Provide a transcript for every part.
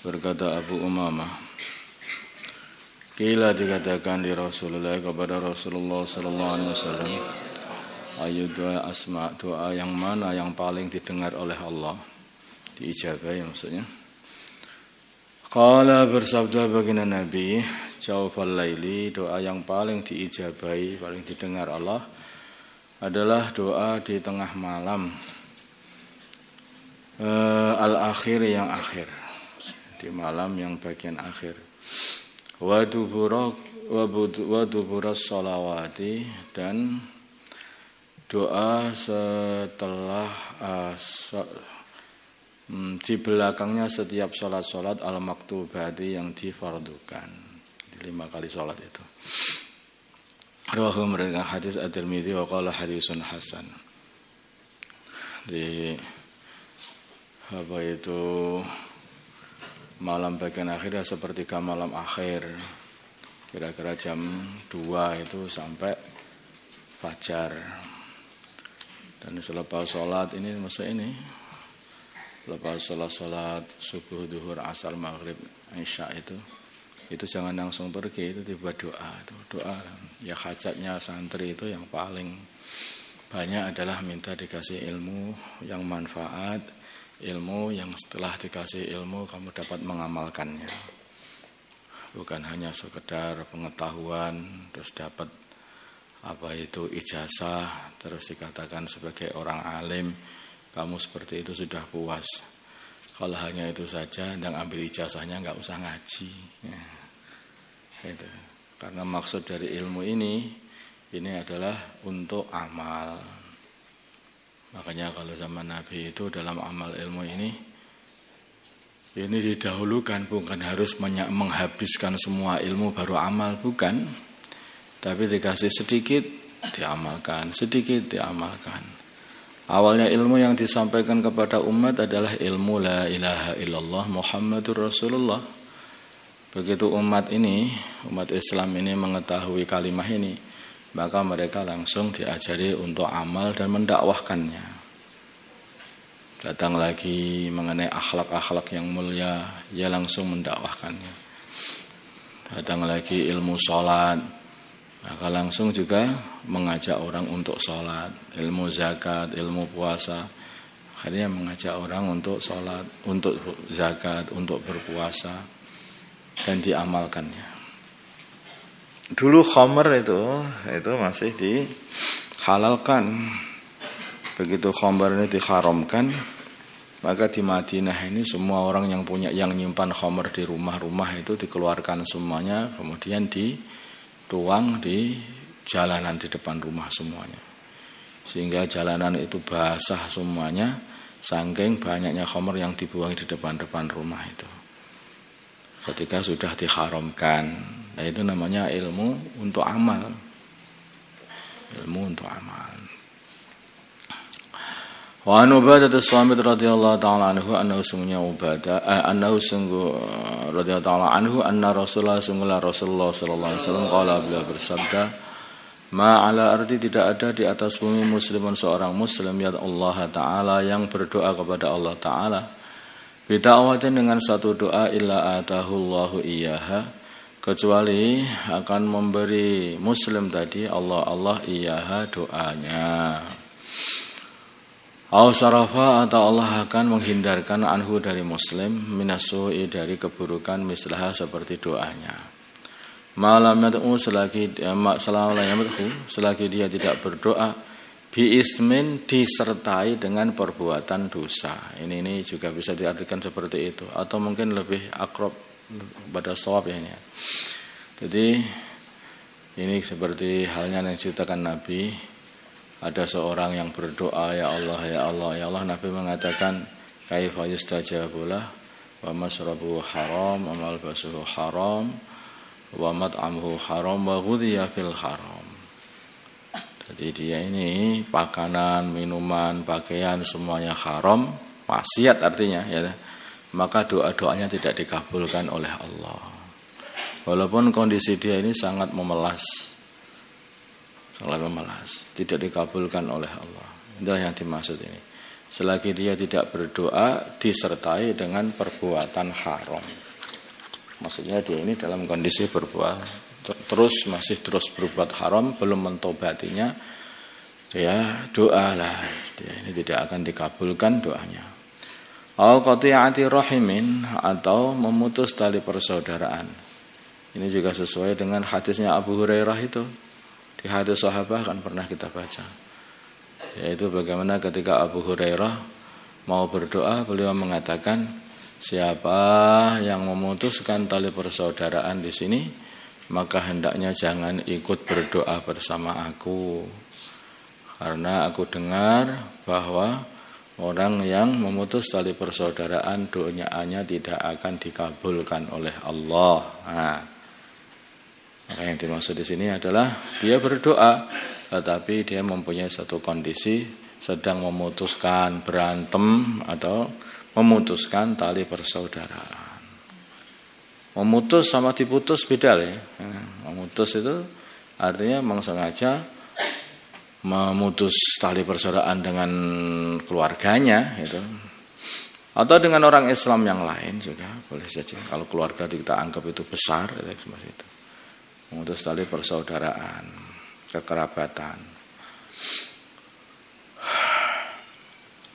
Berkata Abu Umamah, qila dikatakan di Rasulullah kepada Rasulullah sallallahu alaihi wasallam, ayu doa asma, doa yang mana yang paling didengar oleh Allah, diijabahi maksudnya. Qala, bersabda baginda Nabi, jawfal laili, doa yang paling diijabahi, paling didengar Allah adalah doa di tengah malam, al-akhir, yang akhir, di malam yang bagian akhir. Wa duburas sholawati, dan doa setelah di belakangnya setiap sholat al-maktubati, yang difardukan, 5 kali sholat itu. Rawahu, meriwayatkan hadis At-Tirmidzi wa qala hadisun hasan. Di apa itu malam bagian akhir sepertiga malam akhir, kira-kira jam 2 itu sampai fajar. Dan selepas sholat ini, maksud ini lepas sholat subuh, duhur, asar, maghrib, isya itu jangan langsung pergi, itu dibuat doa. Doa ya, hajatnya santri itu yang paling banyak adalah minta dikasih ilmu yang manfaat, ilmu yang setelah dikasih ilmu kamu dapat mengamalkannya, bukan hanya sekedar pengetahuan terus dapat apa itu ijazah terus dikatakan sebagai orang alim, kamu seperti itu sudah puas. Kalau hanya itu saja dan ambil ijazahnya, nggak usah ngaji ya. Itu. Karena maksud dari ilmu ini adalah untuk amal. Makanya kalau zaman Nabi itu dalam amal ilmu ini didahulukan, bukan harus menghabiskan semua ilmu baru amal, bukan. Tapi dikasih sedikit diamalkan, sedikit diamalkan. Awalnya ilmu yang disampaikan kepada umat adalah ilmu la ilaha illallah Muhammadur Rasulullah. Begitu umat Islam ini mengetahui kalimah ini, maka mereka langsung diajari untuk amal dan mendakwahkannya. Datang lagi mengenai akhlak-akhlak yang mulia, ya langsung mendakwahkannya. Datang lagi ilmu sholat, maka langsung juga mengajak orang untuk sholat. Ilmu zakat, ilmu puasa, akhirnya mengajak orang untuk sholat, untuk zakat, untuk berpuasa, dan diamalkannya. Dulu khamr itu masih dihalalkan. Begitu khamr ini diharamkan, maka di Madinah ini semua orang yang nyimpan khamr di rumah-rumah itu dikeluarkan semuanya, kemudian dituang di jalanan di depan rumah semuanya. Sehingga jalanan itu basah semuanya, saking banyaknya khamr yang dibuang di depan-depan rumah itu. Ketika sudah diharamkan, nah itu namanya ilmu untuk amal. Ilmu untuk amal. Wa an Ubadah as-Samit radhiyallahu ta'ala anhu annahu radhiyallahu ta'ala anhu anna Rasulullah sallallahu alaihi wasallam qala, beliau bersabda, ma ala ardi, tidak ada di atas bumi muslimun seorang muslim ya Allah Ta'ala yang berdoa kepada Allah Ta'ala bida'awatin dengan satu doa illa atahullahu iyyaha, kecuali akan memberi muslim tadi Allah iyyaha, doanya. Au sarafa, atau Allah akan menghindarkan anhu dari muslim minasu'i, dari keburukan, mislaha seperti doanya. Malam yad'u, selagi dia tidak berdoa bi ismin, disertai dengan perbuatan dosa. Ini juga bisa diartikan seperti itu, atau mungkin lebih akrab pada shawab ya ini. Jadi ini seperti halnya yang diceritakan Nabi, ada seorang yang berdoa, ya Allah ya Allah ya Allah. Nabi mengatakan kaifa yustajabu lah, wa masrabuhu haram, wa malbasuhu haram, wa mat'amuhu haram, wa ghudhiya fil haram. Jadi dia ini makanan, minuman, pakaian semuanya haram, maksiat artinya ya. Maka doa-doanya tidak dikabulkan oleh Allah. Walaupun kondisi dia ini sangat memelas, tidak dikabulkan oleh Allah. Itulah yang dimaksud ini. selagi dia tidak berdoa disertai dengan perbuatan haram. Maksudnya dia ini dalam kondisi masih terus berbuat haram, belum mentobatinya, dia doa lah, dia ini tidak akan dikabulkan doanya. Au qati'ati rahimin, atau memutus tali persaudaraan. Ini juga sesuai dengan hadisnya Abu Hurairah itu. Di hadis sahabat kan pernah kita baca. Yaitu bagaimana ketika Abu Hurairah mau berdoa, beliau mengatakan, siapa yang memutuskan tali persaudaraan di sini, maka hendaknya jangan ikut berdoa bersama aku. Karena aku dengar bahwa orang yang memutus tali persaudaraan doanya tidak akan dikabulkan oleh Allah. Nah, maka yang dimaksud di sini adalah dia berdoa, tetapi dia mempunyai satu kondisi sedang memutuskan, berantem atau memutuskan tali persaudaraan. Memutus sama diputus beda ya. Memutus itu artinya memang sengaja memutus tali persaudaraan dengan keluarganya itu. Atau dengan orang Islam yang lain juga boleh saja. Kalau keluarga kita anggap itu besar seperti itu. Memutus tali persaudaraan, kekerabatan.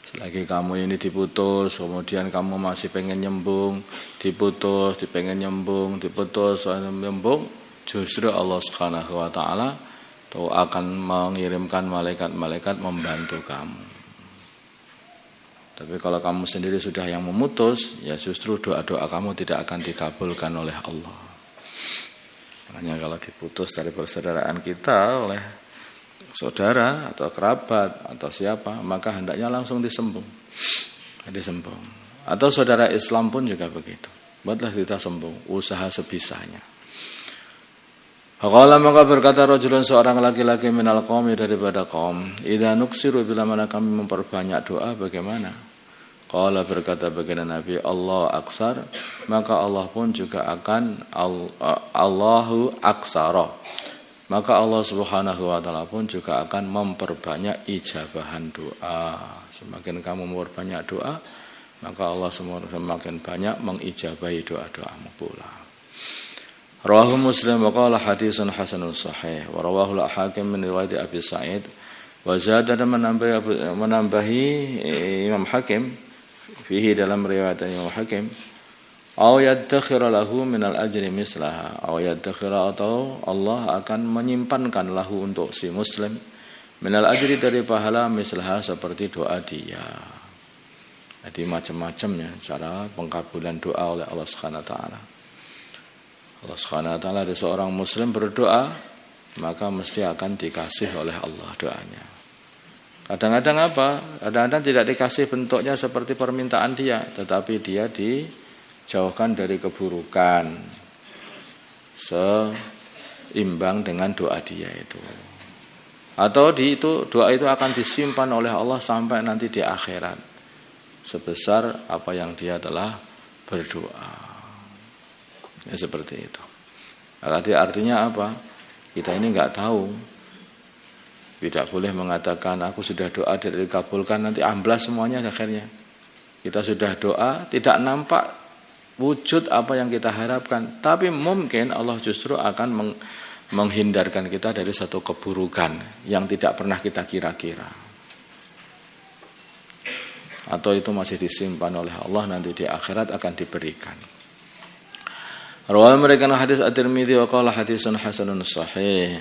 Selagi kamu ini diputus, kemudian kamu masih pengen nyambung, diputus, dipengen nyambung, diputus, nyambung, justru Allah Subhanahu wa taala akan mengirimkan malaikat-malaikat membantu kamu. Tapi kalau kamu sendiri sudah yang memutus, ya justru doa-doa kamu tidak akan dikabulkan oleh Allah. Makanya kalau diputus dari persaudaraan kita oleh saudara atau kerabat atau siapa, maka hendaknya langsung disembung. Atau saudara Islam pun juga begitu. Buatlah kita sembung, usaha sebisanya. Qala maka berkata rajulun, seorang laki-laki minal qaumi, daripada kaum, idza nuksiru, bila mana kami memperbanyak doa bagaimana? Qala berkata baginda Nabi, Allah aksar, maka Allah pun juga akan Allahu aksara. Maka Allah Subhanahu wa taala pun juga akan memperbanyak ijabahan doa. Semakin kamu memperbanyak doa, maka Allah semakin banyak mengijabahi doa-doamu pula. Rawahu Muslim wa qala haditsun hasanun sahih wa rawahu al-Hakim min riwayat Abi Sa'id wa zada, dan menambahi Imam Hakim fihi, dalam riwayat Imam Hakim, aw yaddakhira lahu minal ajri mislaha, aw yaddakhira, atau Allah akan menyimpankan lahu untuk si muslim minal ajri, dari pahala mislaha, seperti doa dia. Jadi macam-macamnya cara pengkabulan doa oleh Allah Subhanahu wa taala. Allah Subhanahu wa taala, ada seorang muslim berdoa, maka mesti akan dikasih oleh Allah doanya. Kadang-kadang apa? Kadang-kadang tidak dikasih bentuknya seperti permintaan dia, tetapi dia dijauhkan dari keburukan seimbang dengan doa dia itu. Atau doa itu akan disimpan oleh Allah sampai nanti di akhirat, sebesar apa yang dia telah berdoa. Ya, seperti itu. Artinya apa? Kita ini enggak tahu. Tidak boleh mengatakan aku sudah doa tidak dikabulkan, nanti amblas semuanya akhirnya. Kita sudah doa, tidak nampak wujud apa yang kita harapkan, tapi mungkin Allah justru akan menghindarkan kita dari satu keburukan yang tidak pernah kita kira-kira. Atau itu masih disimpan oleh Allah, nanti di akhirat akan diberikan. Rawal mereka hadis At-Tirmidzi wa qala hadisun hasanun sahih.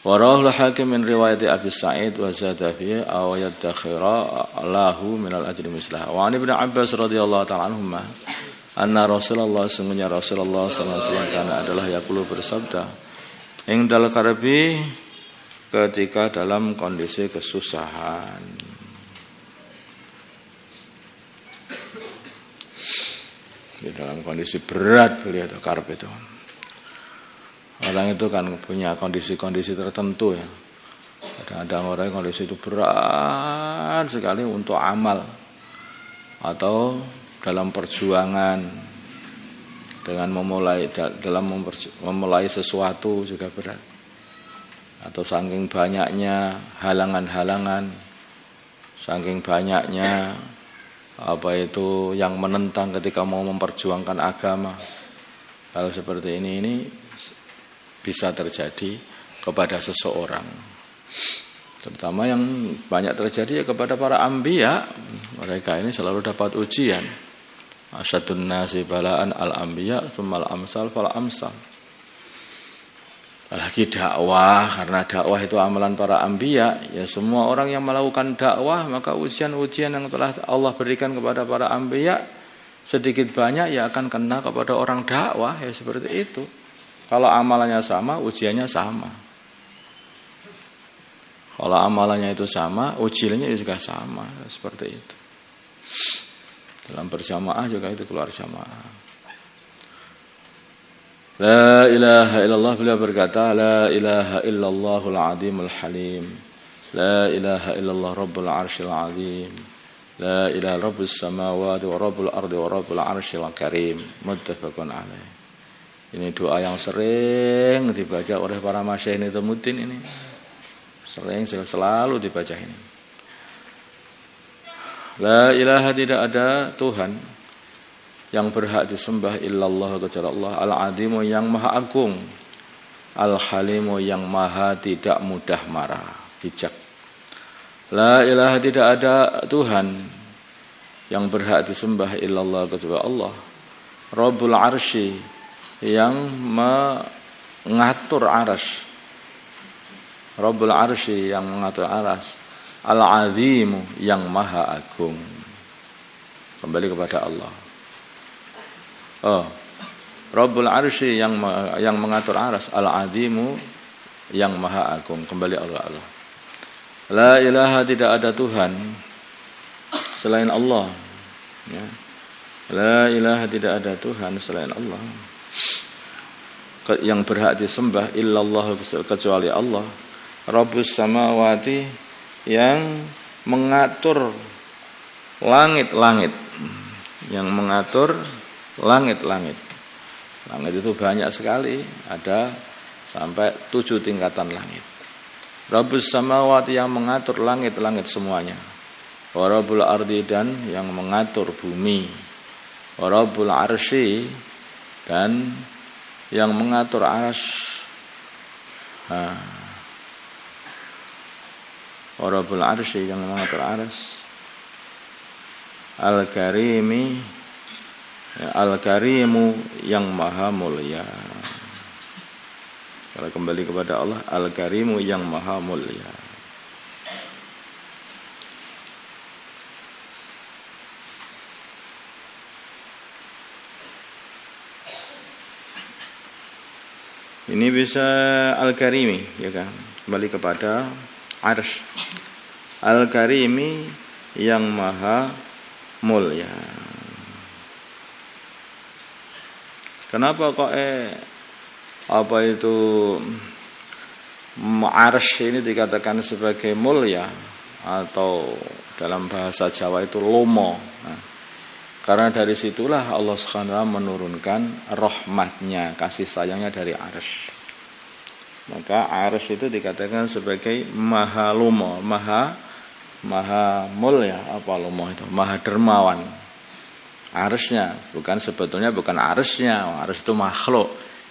Wa rawahu al-Hakim min riwayat Abi Sa'id wa zada fi aw yaddakhira lahu min al-ajri mislah. Wa an Ibnu Abbas radhiyallahu ta'ala anhuma anna Rasulullah sallallahu alaihi wasallam adalah yaqulu bersabda, ingdal karbi, ketika dalam kondisi kesusahan. Di dalam kondisi berat beliau itu karb itu. Orang itu kan punya kondisi-kondisi tertentu ya. Kadang-kadang orang kondisi itu berat sekali untuk amal atau dalam perjuangan dengan memulai sesuatu juga berat. Atau saking banyaknya halangan-halangan saking banyaknya yang menentang ketika mau memperjuangkan agama. Hal seperti ini bisa terjadi kepada seseorang. Terutama yang banyak terjadi kepada para anbiya. Mereka ini selalu dapat ujian. Asyadun nasi balaan al-anbiya tsummal amsal fal amsal. Apalagi dakwah, karena dakwah itu amalan para anbiya, ya semua orang yang melakukan dakwah, maka ujian-ujian yang telah Allah berikan kepada para anbiya sedikit banyak ya akan kena kepada orang dakwah, ya seperti itu. Kalau amalannya sama, ujiannya sama. Kalau amalannya itu sama, ujiannya juga sama, seperti itu. Dalam berjamaah juga itu keluar jamaah. La ilaha illallah, beliau berkata, la ilaha illallahul azimul halim, la ilaha illallah rabbul arsyil azim, la ilaha rabbus samawati wa rabbul ardi wa rabbul arsyil karim. Muttafaqun alaih. Ini doa yang sering dibaca oleh para masyayikh Nidhamuddin ini. Sering selalu dibaca ini. La ilaha, tidak ada Tuhan yang berhak disembah illallah kecuali Allah, al-azimu yang maha agung, al-halimu yang maha tidak mudah marah, bijak. La ilaha, tidak ada Tuhan yang berhak disembah illallah kecuali Allah, Rabbul arsy yang mengatur arsy, Rabbul arsy yang mengatur arsy, al-azimu yang maha agung. Kembali kepada Allah. Rabbul arsy yang mengatur arsy, al-azimu yang maha agung. Kembali Allah. La ilaha, tidak ada Tuhan selain Allah. Ya. La ilaha, tidak ada Tuhan selain Allah yang berhak disembah illallah kecuali Allah. Rabbus samawati, yang mengatur langit-langit, yang mengatur langit-langit. Langit itu banyak sekali, ada sampai 7 tingkatan langit. Rabbus samawati, yang mengatur langit-langit semuanya. Wa rabbul ardi, dan yang mengatur bumi. Wa rabbul arsy, dan yang mengatur arsy. Wa rabbul arsy, yang mengatur arsy. Al-karimi, Al-Karimu, yang maha mulia. Kalau kembali kepada Allah, Al-Karimu yang maha mulia. Ini bisa Al-Karimi, ya kan? Kembali kepada Arsy. Al-Karimi yang maha mulia. Kenapa kok Arsy ini dikatakan sebagai mulia, atau dalam bahasa Jawa itu lomo. Karena dari situlah Allah SWT menurunkan rahmatnya, kasih sayangnya dari Arsy. Maka Arsy itu dikatakan sebagai maha lomo, maha mulia. Apa lomo itu? Maha dermawan. Arsy-nya sebetulnya bukan arsy-nya. Arsy itu makhluk,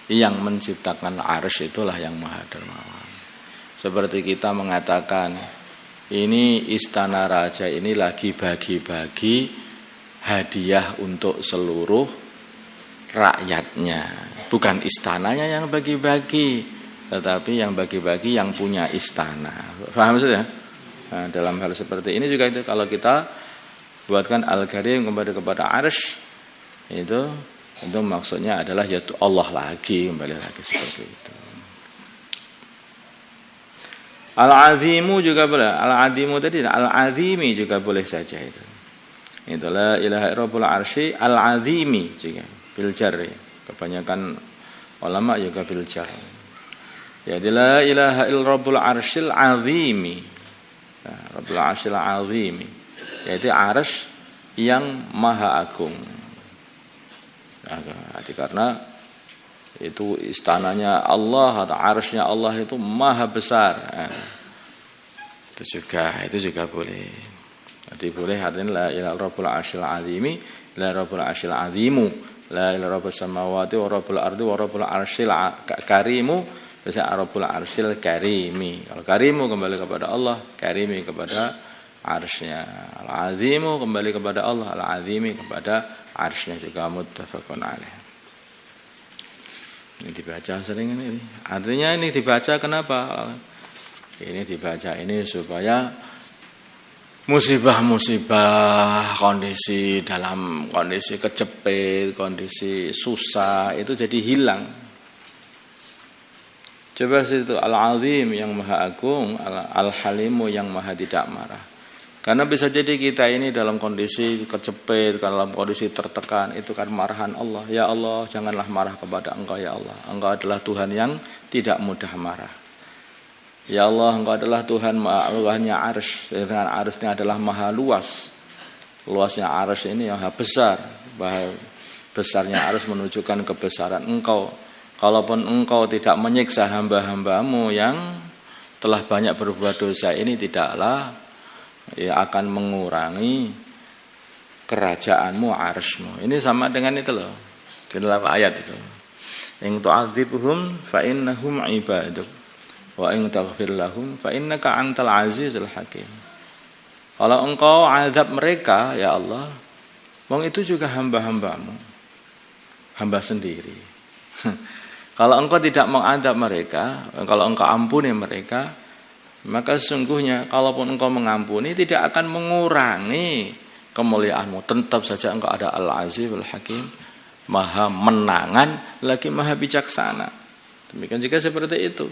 yang menciptakan arsy itulah yang maha dermawan. Seperti kita mengatakan, ini istana raja ini lagi bagi-bagi hadiah untuk seluruh rakyatnya. Bukan istananya yang bagi-bagi, tetapi yang bagi-bagi yang punya istana. Paham maksudnya? Nah, dalam hal seperti ini juga itu, kalau kita buatkan Al-Karim kembali kepada Arsy, itu maksudnya adalah yaitu Allah lagi, kembali lagi seperti itu. Al-Azimu juga boleh. Al-Azimu tadi, Al-Azimi juga boleh saja itu. Itulah ilaha rabbul arsy al-azimi juga bil jarri. Kebanyakan ulama juga bil jarri. Ya, la ilaha illa rabbul arsyil azimi. Nah, rabbul arsyil azimi, yaitu arsy yang maha agung. Nah, karena itu istananya Allah atau arsy-nya Allah itu maha besar. Nah, itu juga boleh. Jadi boleh artinya la ilaha rabbul arsyil azimi, la rabbul arsyil azimu, la ilaha rabbus samawati wa rabbul ardi wa rabbul arsyil karimu, bisa rabbul arsyil karimi. Kalau karimu kembali kepada Allah, karimi kepada arsy-Nya. Al-azimu kembali kepada Allah, al-azimi kepada arsy-Nya, juga muttafaqun alaih. Ini dibaca sering ini. Artinya ini dibaca kenapa? Ini dibaca ini supaya musibah-musibah, kondisi dalam kondisi kejepit, kondisi susah itu jadi hilang. Coba situ Al-Azim yang Maha Agung, Al-Halimu yang Maha tidak marah. Karena bisa jadi kita ini dalam kondisi kejepit, dalam kondisi tertekan, itu kan marahan Allah. Ya Allah, janganlah marah kepada Engkau ya Allah. Engkau adalah Tuhan yang tidak mudah marah. Ya Allah, Engkau adalah Tuhannya arsy. Dengan arsy-Nya adalah maha luas. Luasnya arsy ini yang besar. Besarnya arsy menunjukkan kebesaran Engkau. Kalaupun Engkau tidak menyiksa hamba-hambamu yang telah banyak berbuat dosa ini, tidaklah akan mengurangi kerajaanmu, arsy-Mu. Ini sama dengan itu loh. Di dalam ayat itu. In tu'adzibuhum fa innahum ibaduk. Wa in taghfir lahum fa innaka antal azizul hakim. Kalau Engkau azab mereka ya Allah, wong itu juga hamba-hambamu, hamba sendiri. Kalau Engkau tidak mengadab mereka, kalau Engkau ampuni mereka, maka sesungguhnya kalaupun Engkau mengampuni tidak akan mengurangi kemuliaanmu. Tetap saja Engkau ada al-azizul hakim, maha menangan lagi maha bijaksana. Demikian juga seperti itu.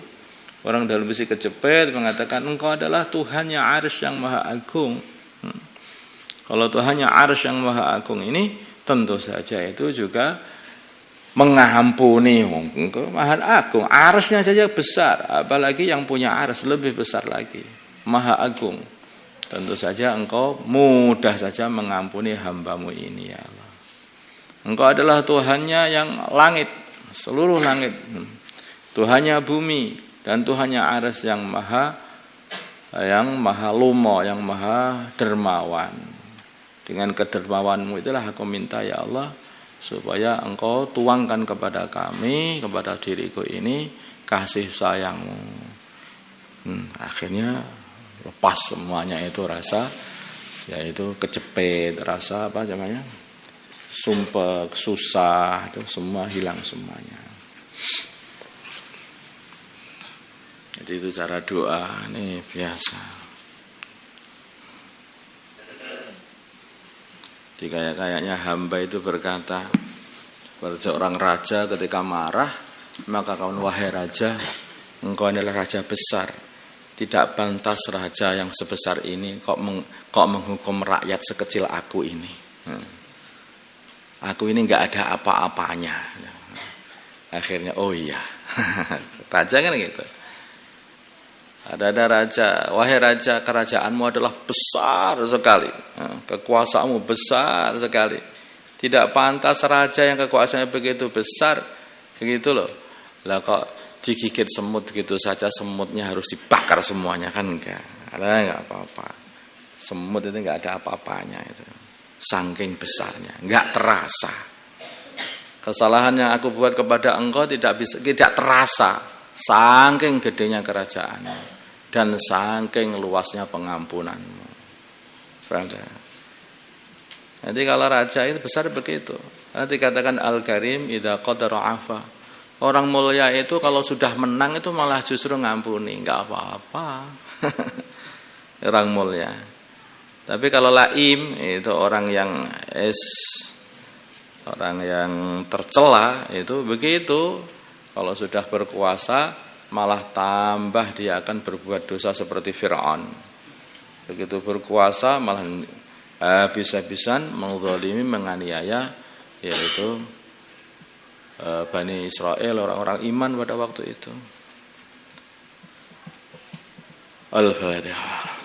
Orang dalam besi kejepit mengatakan Engkau adalah Tuhannya arsy yang maha agung. Kalau Tuhannya arsy yang maha agung ini tentu saja itu juga mengampuni. Engkau maha agung, arsy-Nya saja besar, apalagi yang punya arsy lebih besar lagi, maha agung. Tentu saja Engkau mudah saja mengampuni hambamu ini ya Allah. Engkau adalah Tuhannya yang langit, seluruh langit, Tuhannya bumi, dan Tuhannya arsy yang maha lumo, yang maha dermawan. Dengan kedermawanmu itulah aku minta ya Allah, supaya Engkau tuangkan kepada kami, kepada diriku ini kasih sayangmu. Akhirnya lepas semuanya itu rasa, yaitu kejepit, rasa apa namanya, sumpek, susah, itu semua hilang semuanya. Jadi itu cara doa ini biasa. Jadi kayaknya hamba itu berkata pada seorang raja ketika marah, maka kawan wahai raja, engkau adalah raja besar. Tidak pantas raja yang sebesar ini kok menghukum rakyat sekecil aku ini. Aku ini enggak ada apa-apanya. Akhirnya oh iya. Raja kan gitu. Ada raja, wahai raja, kerajaanmu adalah besar sekali, kekuasaanmu besar sekali. Tidak pantas raja yang kekuasaannya begitu besar, begitu loh. Lah kok digigit semut gitu saja, semutnya harus dibakar semuanya kan enggak? Ada enggak apa-apa. Semut itu enggak ada apa-apanya itu. Saking besarnya, enggak terasa. Kesalahan yang aku buat kepada engkau tidak terasa, saking gedenya kerajaanmu dan saking luasnya pengampunanmu. Nanti kalau raja itu besar begitu. Nanti katakan Al-Karim idza qadara afa. Orang mulia itu kalau sudah menang itu malah justru ngampuni, enggak apa-apa. Orang mulia. Tapi kalau laim itu orang yang tercela itu begitu. Kalau sudah berkuasa malah tambah dia akan berbuat dosa seperti Fir'aun. Begitu berkuasa malah habis-habisan menzalimi, menganiaya yaitu Bani Israel, orang-orang iman pada waktu itu. Al-Fatihah.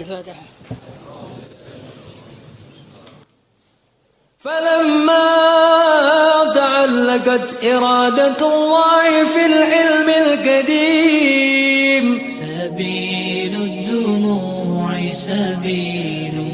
الفاتحة. فلما تعلقت إرادة الله في العلم القديم سبيل الدموع سبيل